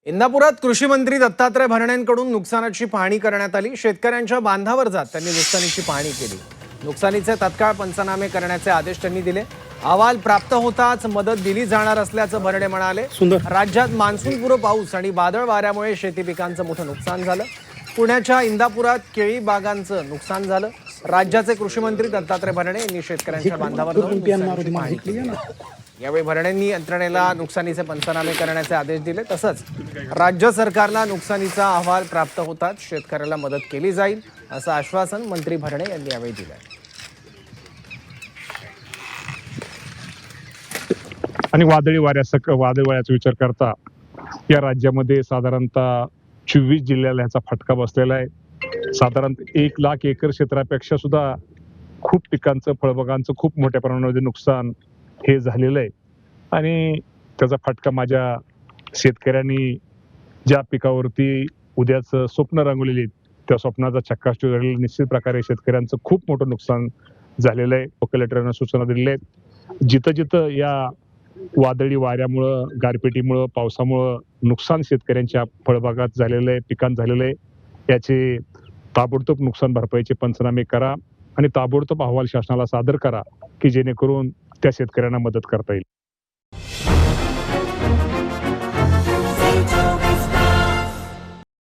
इंदापुरात कृषी मंत्री दत्तात्रय भरणेंकडून नुकसानाची पाहणी करण्यात आली। शेतकऱ्यांच्या बांधावर जात त्यांनी नुकसानीची पाहणी केली। नुकसानीचे तत्काळ पंचनामे करण्याचे आदेश त्यांनी दिले। अहवाल प्राप्त होताच मदत दिली जाणार असल्याचं भरणे म्हणाले। राज्यात मान्सूनपूर्व पाऊस आणि वादळ वाऱ्यामुळे शेती पिकांचं मोठं नुकसान झालं। पुण्याच्या इंदापुरात केळी बागांचं नुकसान झालं। राज्याचे कृषी मंत्री दत्तात्रय भरणे यांनी शेतकऱ्यांच्या बांधावर जाऊन नुकसानीची पाहणी केली। यावेळी भरणेंनी यंत्रणेला नुकसानीचे पंचनामे करण्याचे आदेश दिले। तसंच राज्य सरकारला नुकसानीचा अहवाल प्राप्त होताच शेतकऱ्याला मदत केली जाईल असं आश्वासन मंत्री भरणे यांनी यावेळी दिलं। आणि वादळी वाऱ्याचा विचार करता या राज्यामध्ये साधारणतः 24 जिल्ह्याला ह्याचा फटका बसलेला आहे। साधारणतः 1 लाख एकर क्षेत्रापेक्षा सुद्धा खूप पिकांचं फळबागांचं खूप मोठ्या प्रमाणामध्ये नुकसान हे झालेलं आहे। आणि त्याचा फटका माझ्या शेतकऱ्यांनी ज्या पिकावरती उद्याचं स्वप्न रंगवलेली त्या स्वप्नाचा चक्काचूर झालेला निश्चित प्रकारे शेतकऱ्यांचं खूप मोठं नुकसान झालेलं आहे। कलेक्टरांना सूचना दिलेल्या आहेत। जिथं जिथं या वादळी वाऱ्यामुळं, गारपिटीमुळं, पावसामुळं नुकसान शेतकऱ्यांच्या फळबागात झालेलं आहे, पिकांत झालेलं आहे, याचे ताबडतोब नुकसान भरपाईचे पंचनामे करा आणि ताबडतोब अहवाल शासनाला सादर करा की जेणेकरून त्या शेतकऱ्यांना मदत करता येईल।